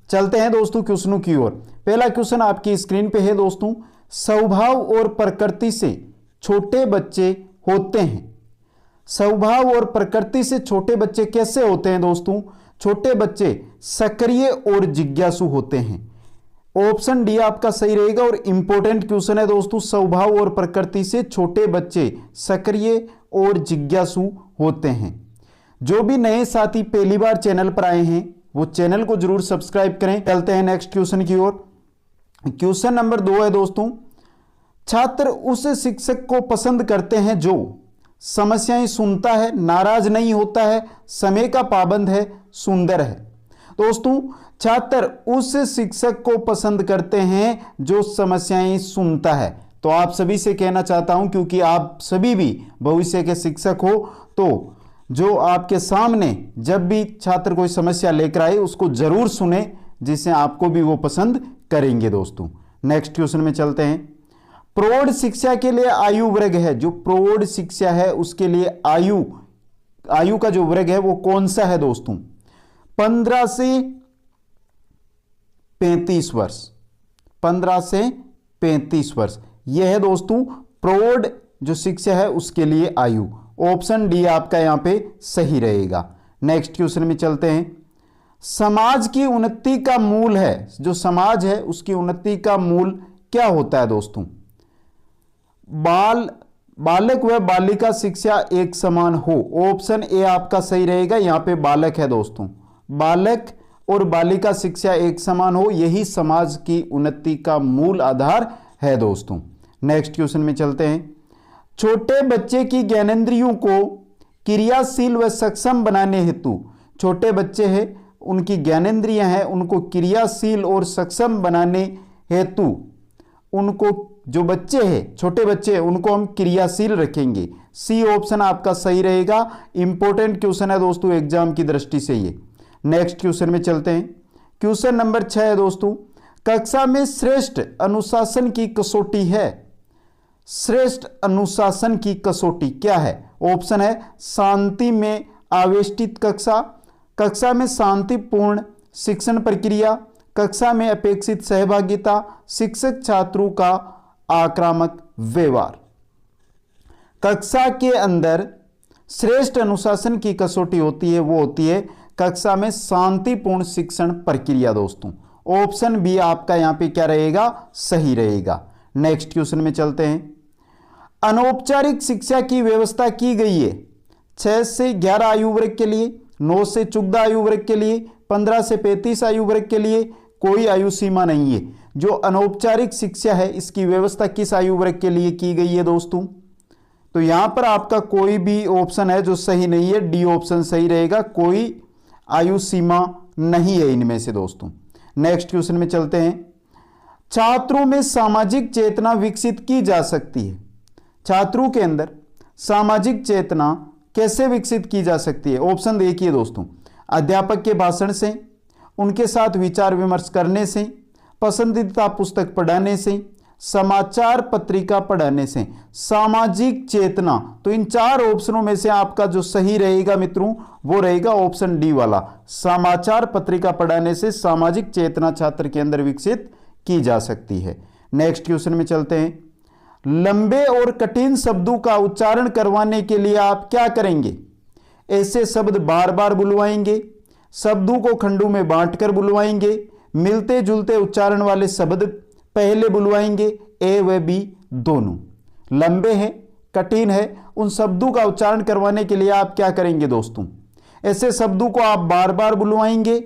चलते हैं दोस्तों क्वेश्चनों की ओर। पहला क्वेश्चन आपकी स्क्रीन पे है दोस्तों, स्वभाव और प्रकृति से छोटे बच्चे होते हैं। स्वभाव और प्रकृति से छोटे बच्चे कैसे होते हैं दोस्तों? छोटे बच्चे सक्रिय और जिज्ञासु होते हैं। ऑप्शन डी आपका सही रहेगा और इंपॉर्टेंट क्वेश्चन है दोस्तों। स्वभाव और प्रकृति से छोटे बच्चे सक्रिय और जिज्ञासु होते हैं। जो भी नए साथी पहली बार चैनल पर आए हैं वो चैनल को जरूर सब्सक्राइब करें। चलते हैं नेक्स्ट क्वेश्चन की ओर। क्वेश्चन नंबर 2 है दोस्तों, छात्र उस शिक्षक को पसंद करते हैं जो समस्याएं सुनता है, नाराज नहीं होता है, समय का पाबंद है, सुंदर है। दोस्तों छात्र उस शिक्षक को पसंद करते हैं जो समस्याएं सुनता है। तो आप सभी से कहना चाहता हूं, क्योंकि आप सभी भी भविष्य के शिक्षक हो, तो जो आपके सामने जब भी छात्र कोई समस्या लेकर आए उसको जरूर सुने, जिससे आपको भी वो पसंद करेंगे। दोस्तों नेक्स्ट क्वेश्चन में चलते हैं। प्रौढ़ शिक्षा के लिए आयु वर्ग है, जो प्रौढ़ शिक्षा है उसके लिए आयु का जो वर्ग है वो कौन सा है दोस्तों? 15 से 35 वर्ष। 15 से 35 वर्ष यह है दोस्तों प्रौढ़ जो शिक्षा है उसके लिए आयु। ऑप्शन डी आपका यहां पे सही रहेगा। नेक्स्ट क्वेश्चन में चलते हैं। समाज की उन्नति का मूल है, जो समाज है उसकी उन्नति का मूल क्या होता है दोस्तों? बालक व बालिका शिक्षा एक समान हो। ऑप्शन ए आपका सही रहेगा। यहां पे बालक है दोस्तों, बालक और बालिका शिक्षा एक समान हो, यही समाज की उन्नति का मूल आधार है दोस्तों। नेक्स्ट क्वेश्चन में चलते हैं। छोटे बच्चे की ज्ञानेंद्रियों को क्रियाशील व सक्षम बनाने हेतु, छोटे बच्चे हैं उनकी ज्ञानेंद्रियां हैं, उनको क्रियाशील और सक्षम बनाने हेतु उनको जो बच्चे हैं, छोटे बच्चे हैं, उनको हम क्रियाशील रखेंगे। सी ऑप्शन आपका सही रहेगा। इंपॉर्टेंट क्वेश्चन है दोस्तों एग्जाम की दृष्टि से ये। नेक्स्ट क्वेश्चन में चलते हैं। क्वेश्चन नंबर 6 है दोस्तों, कक्षा में श्रेष्ठ अनुशासन की कसौटी है। श्रेष्ठ अनुशासन की कसौटी क्या है? ऑप्शन है शांति में आवेष्टित कक्षा, कक्षा में शांतिपूर्ण शिक्षण प्रक्रिया, कक्षा में अपेक्षित सहभागिता, शिक्षक छात्रों का आक्रामक व्यवहार। कक्षा के अंदर श्रेष्ठ अनुशासन की कसौटी होती है, वो होती है कक्षा में शांतिपूर्ण शिक्षण प्रक्रिया दोस्तों। ऑप्शन बी आपका यहां पे क्या रहेगा? सही रहेगा। नेक्स्ट क्वेश्चन में चलते हैं। अनौपचारिक शिक्षा की व्यवस्था की गई है 6 से 11 आयु वर्ग के लिए, 9 से 14 आयु वर्ग के लिए, 15 से 35 आयु वर्ग के लिए, कोई आयु सीमा नहीं है। जो अनौपचारिक शिक्षा है इसकी व्यवस्था किस आयु वर्ग के लिए की गई है दोस्तों? तो यहां पर आपका कोई भी ऑप्शन है जो सही नहीं है, डी ऑप्शन सही रहेगा। कोई आयु सीमा नहीं है इनमें से दोस्तों। नेक्स्ट क्वेश्चन में चलते हैं। छात्रों में सामाजिक चेतना विकसित की जा सकती है। छात्रों के अंदर सामाजिक चेतना कैसे विकसित की जा सकती है? ऑप्शन देखिए दोस्तों, अध्यापक के भाषण से, उनके साथ विचार विमर्श करने से, पसंदीदा पुस्तक पढ़ाने से, समाचार पत्रिका पढ़ाने से। सामाजिक चेतना, तो इन 4 ऑप्शनों में से आपका जो सही रहेगा मित्रों वो रहेगा ऑप्शन डी वाला। समाचार पत्रिका पढ़ाने से सामाजिक चेतना छात्र के अंदर विकसित की जा सकती है। नेक्स्ट क्वेश्चन में चलते हैं। लंबे और कठिन शब्दों का उच्चारण करवाने के लिए आप क्या करेंगे? ऐसे शब्द बार बार बुलवाएंगे, शब्दों को खंडों में बांटकर बुलवाएंगे, मिलते जुलते उच्चारण वाले शब्द पहले बुलवाएंगे, ए व बी दोनों। लंबे हैं, कठिन है, उन शब्दों का उच्चारण करवाने के लिए आप क्या करेंगे दोस्तों? ऐसे शब्दों को आप बार बार बुलवाएंगे,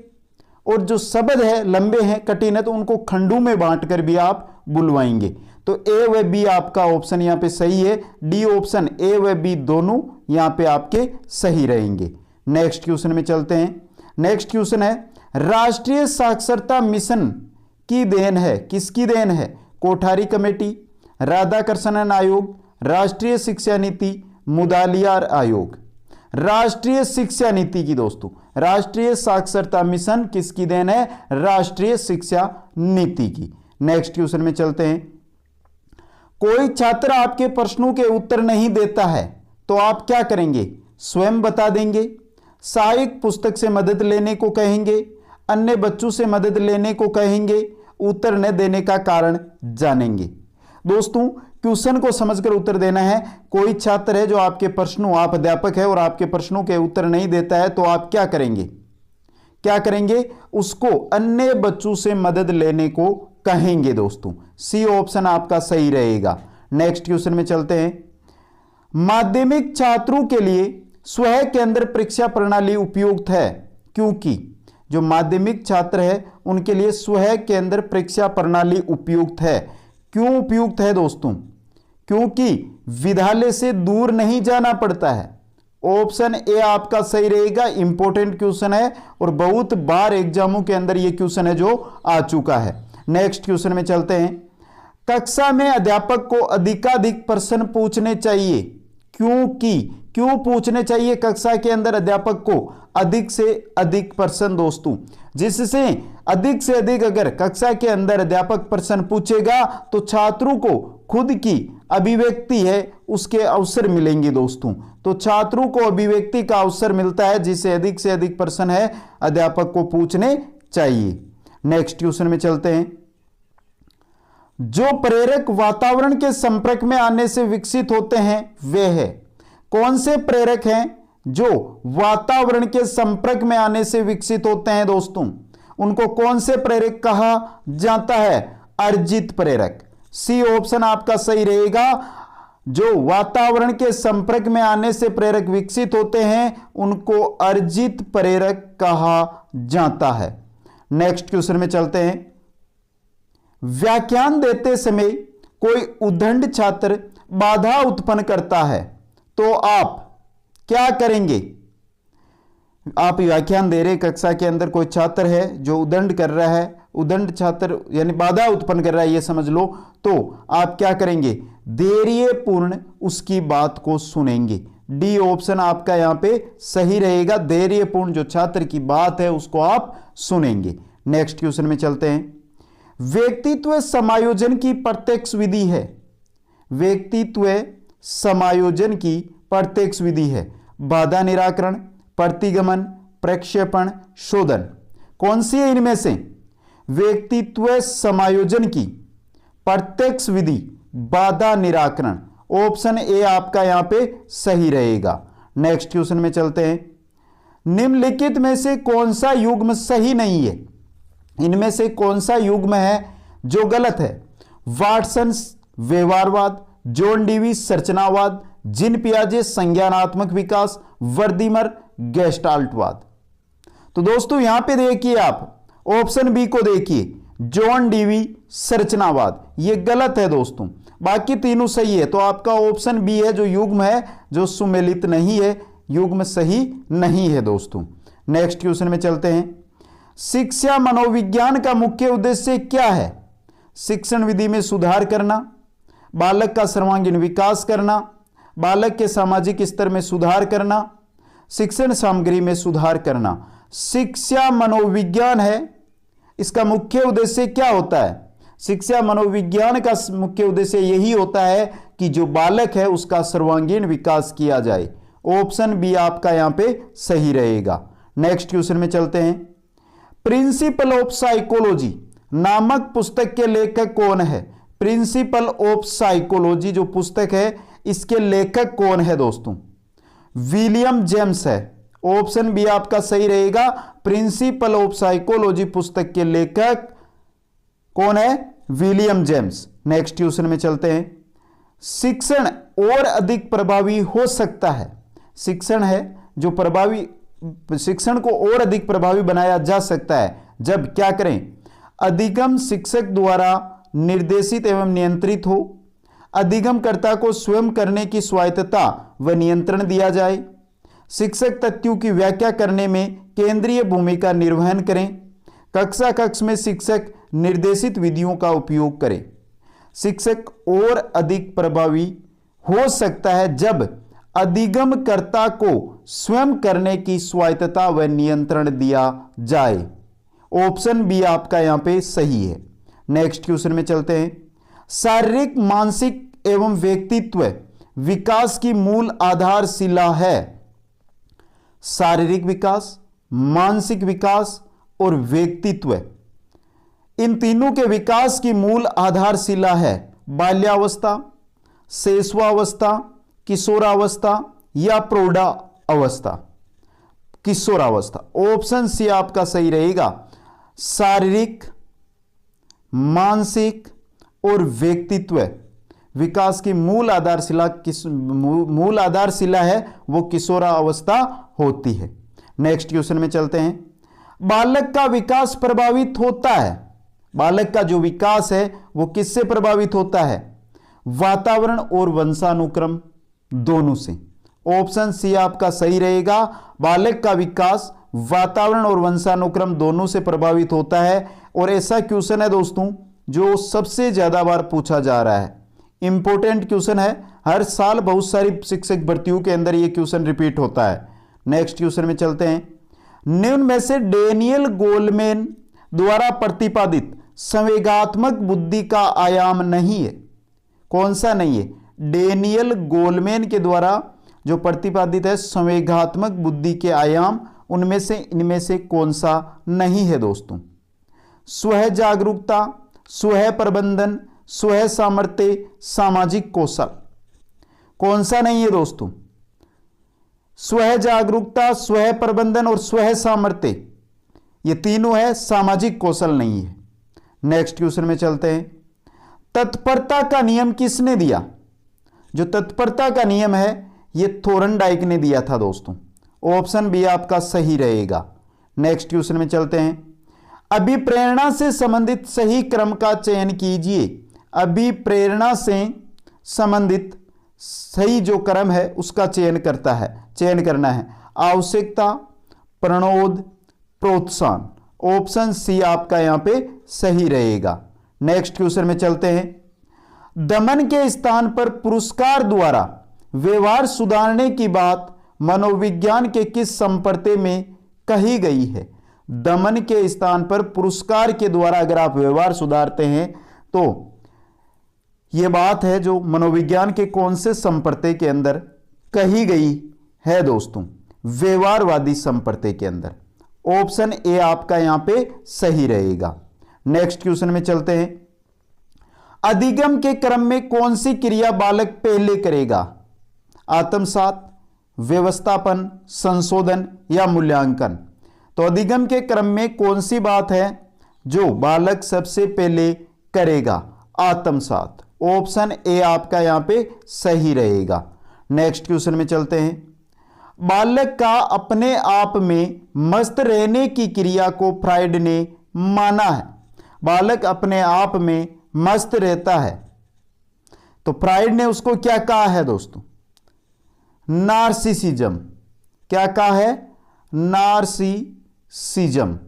और जो शब्द है लंबे हैं, कठिन है, तो उनको खंडों में बांटकर भी आप बुलवाएंगे। तो ए व बी आपका ऑप्शन यहां पे सही है। डी ऑप्शन ए व बी दोनों यहां पे आपके सही रहेंगे। नेक्स्ट क्वेश्चन में चलते हैं। नेक्स्ट क्वेश्चन है, राष्ट्रीय साक्षरता मिशन की देन है, किसकी देन है? कोठारी कमेटी, राधाकृष्णन आयोग, राष्ट्रीय शिक्षा नीति, मुदालियार आयोग। राष्ट्रीय शिक्षा नीति की दोस्तों, राष्ट्रीय साक्षरता मिशन किसकी देन है? राष्ट्रीय शिक्षा नीति की। नेक्स्ट क्वेश्चन में चलते हैं। कोई छात्र आपके प्रश्नों के उत्तर नहीं देता है तो आप क्या करेंगे? स्वयं बता देंगे, सहायक पुस्तक से मदद लेने को कहेंगे, अन्य बच्चों से मदद लेने को कहेंगे, उत्तर न देने का कारण जानेंगे। दोस्तों क्वेश्चन को समझकर उत्तर देना है। कोई छात्र है जो आपके प्रश्नों, आप अध्यापक है और आपके प्रश्नों के उत्तर नहीं देता है तो आप क्या करेंगे? क्या करेंगे? उसको अन्य बच्चों से मदद लेने को कहेंगे। दोस्तों सी ऑप्शन आपका सही रहेगा। नेक्स्ट क्वेश्चन में चलते हैं। माध्यमिक छात्रों के लिए स्व केंद्र परीक्षा प्रणाली उपयुक्त है क्योंकि, जो माध्यमिक छात्र है उनके लिए स्व केंद्र परीक्षा प्रणाली उपयुक्त है। क्यों उपयुक्त है दोस्तों? क्योंकि विद्यालय से दूर नहीं जाना पड़ता है। ऑप्शन ए आपका सही रहेगा। इंपॉर्टेंट क्वेश्चन है और बहुत बार एग्जामों के अंदर यह क्वेश्चन है जो आ चुका है। नेक्स्ट क्वेश्चन में चलते हैं। कक्षा में अध्यापक को अधिकाधिक प्रश्न पूछने चाहिए क्योंकि, क्यों पूछने चाहिए कक्षा के अंदर अध्यापक को अधिक से अधिक प्रश्न? दोस्तों जिससे अधिक से अधिक अगर कक्षा के अंदर अध्यापक प्रश्न पूछेगा तो छात्रों को खुद की अभिव्यक्ति है उसके अवसर मिलेंगे। दोस्तों तो छात्रों को अभिव्यक्ति का अवसर मिलता है, जिससे अधिक से अधिक प्रश्न है अध्यापक को पूछने चाहिए। नेक्स्ट क्वेश्चन में चलते हैं। जो प्रेरक वातावरण के संपर्क में आने से विकसित होते हैं वे है। कौन से प्रेरक हैं जो वातावरण के संपर्क में आने से विकसित होते हैं? दोस्तों उनको कौन से प्रेरक कहा जाता है? अर्जित प्रेरक। सी ऑप्शन आपका सही रहेगा। जो वातावरण के संपर्क में आने से प्रेरक विकसित होते हैं उनको अर्जित प्रेरक कहा जाता है। नेक्स्ट क्वेश्चन में चलते हैं। व्याख्यान देते समय कोई उद्दंड छात्र बाधा उत्पन्न करता है तो आप क्या करेंगे? आप व्याख्यान दे रहे कक्षा के अंदर, कोई छात्र है जो उद्दंड कर रहा है, उद्दंड छात्र यानी बाधा उत्पन्न कर रहा है ये समझ लो, तो आप क्या करेंगे? धैर्यपूर्ण उसकी बात को सुनेंगे। डी ऑप्शन आपका यहां पे सही रहेगा। धैर्यपूर्ण जो छात्र की बात है उसको आप सुनेंगे। नेक्स्ट क्वेश्चन में चलते हैं। व्यक्तित्व समायोजन की प्रत्यक्ष विधि है। व्यक्तित्व समायोजन की प्रत्यक्ष विधि है। बाधा निराकरण, प्रतिगमन, प्रक्षेपण, शोधन। कौन सी है इनमें से? व्यक्तित्व समायोजन की प्रत्यक्ष विधि बाधा निराकरण। ऑप्शन ए आपका यहां पे सही रहेगा। नेक्स्ट क्वेश्चन में चलते हैं। निम्नलिखित में से कौन सा युग्म सही नहीं है? इनमें से कौन सा युग्म है जो गलत है? वाटसन व्यवहारवाद, जॉन डीवी संरचनावाद, जिन पियाजे संज्ञानात्मक विकास, वर्दीमर गेस्टाल्टवाद। तो दोस्तों यहां पे देखिए, आप ऑप्शन बी को देखिए, जॉन डीवी संरचनावाद, ये गलत है दोस्तों। बाकी तीनों सही है, तो आपका ऑप्शन बी है जो युग्म है जो सुमेलित नहीं है, युग्म सही नहीं है दोस्तों। नेक्स्ट क्वेश्चन में चलते हैं। शिक्षा मनोविज्ञान का मुख्य उद्देश्य क्या है? शिक्षण विधि में सुधार करना, बालक का सर्वांगीण विकास करना, बालक के सामाजिक स्तर में सुधार करना, शिक्षण सामग्री में सुधार करना। शिक्षा मनोविज्ञान है, इसका मुख्य उद्देश्य क्या होता है? शिक्षा मनोविज्ञान का मुख्य उद्देश्य यही होता है कि जो बालक है उसका सर्वांगीण विकास किया जाए। ऑप्शन बी आपका यहां पे सही रहेगा। नेक्स्ट क्वेश्चन में चलते हैं। प्रिंसिपल ऑफ साइकोलॉजी नामक पुस्तक के लेखक कौन है? प्रिंसिपल ऑफ साइकोलॉजी जो पुस्तक है इसके लेखक कौन है दोस्तों? विलियम जेम्स है। ऑप्शन बी आपका सही रहेगा। प्रिंसिपल ऑफ साइकोलॉजी पुस्तक के लेखक कौन है? William James. नेक्स्ट क्वेश्चन में चलते हैं। शिक्षण और अधिक प्रभावी हो सकता है। शिक्षण है जो प्रभावी, शिक्षण को और अधिक प्रभावी बनाया जा सकता है जब क्या करें? अधिगम शिक्षक द्वारा निर्देशित एवं नियंत्रित हो, अधिगमकर्ता को स्वयं करने की स्वायत्तता व नियंत्रण दिया जाए, शिक्षक तथ्यों की व्याख्या करने में केंद्रीय भूमिका निर्वहन करें, कक्षा कक्ष में शिक्षक निर्देशित विधियों का उपयोग करें। शिक्षक और अधिक प्रभावी हो सकता है जब अधिगमकर्ता को स्वयं करने की स्वायत्तता व नियंत्रण दिया जाए। ऑप्शन बी आपका यहां पे सही है। नेक्स्ट क्वेश्चन में चलते हैं। शारीरिक, मानसिक एवं व्यक्तित्व विकास की मूल आधारशिला है। शारीरिक विकास, मानसिक विकास और व्यक्तित्व, इन तीनों के विकास की मूल आधारशिला है बाल्यावस्था, शैशवावस्था, किशोरावस्था या प्रौढ़ावस्था। किशोरावस्था, ऑप्शन सी आपका सही रहेगा। शारीरिक, मानसिक और व्यक्तित्व विकास की मूल आधारशिला है वो किशोरावस्था होती है। नेक्स्ट क्वेश्चन में चलते हैं। बालक का विकास प्रभावित होता है, बालक का जो विकास है वो किससे प्रभावित होता है? वातावरण और वंशानुक्रम दोनों से। ऑप्शन सी आपका सही रहेगा। बालक का विकास वातावरण और वंशानुक्रम दोनों से प्रभावित होता है। और ऐसा क्वेश्चन है दोस्तों जो सबसे ज्यादा बार पूछा जा रहा है, इंपॉर्टेंट क्वेश्चन है। हर साल बहुत सारी शिक्षक भर्तियों के अंदर यह क्वेश्चन रिपीट होता है। नेक्स्ट क्वेश्चन में चलते हैं। निम्न में से डेनियल गोलमैन द्वारा प्रतिपादित संवेगात्मक बुद्धि का आयाम नहीं है, कौन सा नहीं है? डेनियल गोलमैन के द्वारा जो प्रतिपादित है संवेगात्मक बुद्धि के आयाम, उनमें से इनमें से कौन सा नहीं है दोस्तों? स्व जागरूकता, स्व प्रबंधन, स्व सामर्थ्य, सामाजिक कौशल, कौन सा नहीं है दोस्तों? स्व जागरूकता, स्व प्रबंधन और स्व सामर्थ्य, ये तीनों है, सामाजिक कौशल नहीं है। नेक्स्ट क्वेश्चन में चलते हैं। तत्परता का नियम किसने दिया? जो तत्परता का नियम है ये थोरनडाइक ने दिया था दोस्तों। ऑप्शन बी आपका सही रहेगा। नेक्स्ट क्वेश्चन में चलते हैं। अभिप्रेरणा से संबंधित सही क्रम का चयन कीजिए। अभिप्रेरणा से संबंधित सही जो क्रम है उसका चयन करना है। आवश्यकता, प्रणोद, प्रोत्साहन। ऑप्शन सी आपका यहां पे सही रहेगा। नेक्स्ट क्वेश्चन में चलते हैं। दमन के स्थान पर पुरस्कार द्वारा व्यवहार सुधारने की बात मनोविज्ञान के किस संपर्ते में कही गई है? दमन के स्थान पर पुरस्कार के द्वारा अगर आप व्यवहार सुधारते हैं तो यह बात है जो मनोविज्ञान के कौन से संपर्ते के अंदर कही गई है दोस्तों? व्यवहारवादी संपर्ते के अंदर। ऑप्शन ए आपका यहां पे सही रहेगा। नेक्स्ट क्वेश्चन में चलते हैं। अधिगम के क्रम में कौन सी क्रिया बालक पहले करेगा? आत्मसात, व्यवस्थापन, संशोधन या मूल्यांकन। तो अधिगम के क्रम में कौन सी बात है जो बालक सबसे पहले करेगा? आत्मसात। ऑप्शन ए आपका यहां पे सही रहेगा। नेक्स्ट क्वेश्चन में चलते हैं। बालक का अपने आप में मस्त रहने की क्रिया को फ्राइड ने माना है। बालक अपने आप में मस्त रहता है तो फ्राइड ने उसको क्या कहा है दोस्तों? नार्सिसिज्म। क्या कहा है? नार्सिसिज्म।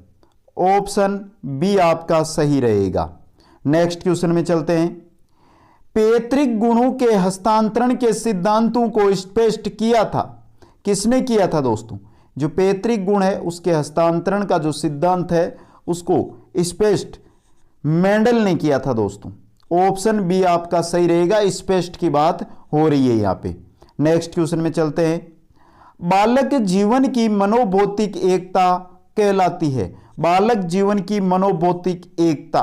ऑप्शन बी आपका सही रहेगा। नेक्स्ट क्वेश्चन में चलते हैं। पैतृक गुणों के हस्तांतरण के सिद्धांतों को स्पष्ट किया था, किसने किया था दोस्तों? जो पैतृक गुण है उसके हस्तांतरण का जो सिद्धांत है उसको स्पष्ट मेंडल ने किया था दोस्तों। ऑप्शन बी आपका सही रहेगा। स्पष्ट की बात हो रही है यहां पे। नेक्स्ट क्वेश्चन में चलते हैं। बालक जीवन की मनोभौतिक एकता कहलाती है। बालक जीवन की मनोभौतिक एकता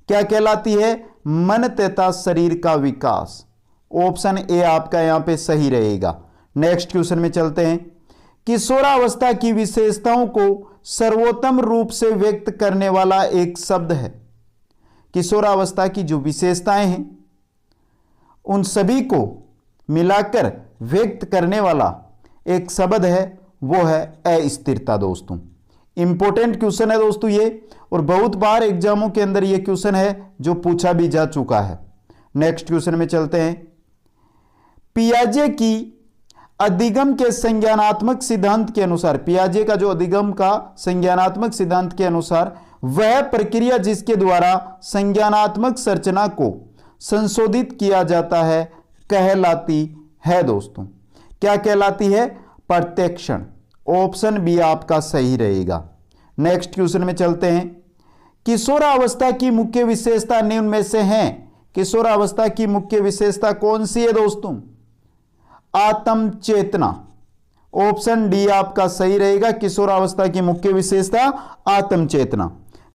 क्या कहलाती है? मन तथा शरीर का विकास। ऑप्शन ए आपका यहां पे सही रहेगा। नेक्स्ट क्वेश्चन में चलते हैं। किशोरावस्था की विशेषताओं को सर्वोत्तम रूप से व्यक्त करने वाला एक शब्द है। किशोरावस्था की जो विशेषताएं हैं उन सभी को मिलाकर व्यक्त करने वाला एक शब्द है, वो है अस्थिरता दोस्तों। इंपॉर्टेंट क्वेश्चन है दोस्तों ये, और बहुत बार एग्जामों के अंदर ये क्वेश्चन है जो पूछा भी जा चुका है। नेक्स्ट क्वेश्चन में चलते हैं। पियाजे की अधिगम के संज्ञानात्मक सिद्धांत के अनुसार, पियाजे का जो अधिगम का संज्ञानात्मक सिद्धांत के अनुसार वह प्रक्रिया जिसके द्वारा संज्ञानात्मक संरचना को संशोधित किया जाता है कहलाती है दोस्तों। क्या कहलाती है? प्रत्यक्षण। ऑप्शन बी आपका सही रहेगा। नेक्स्ट क्वेश्चन में चलते हैं। किशोरावस्था की मुख्य विशेषता निम्न में से हैं। किशोरावस्था की मुख्य विशेषता कौन सी है दोस्तों? आत्म चेतना। ऑप्शन डी आपका सही रहेगा। किशोरावस्था की मुख्य विशेषता आत्म चेतना।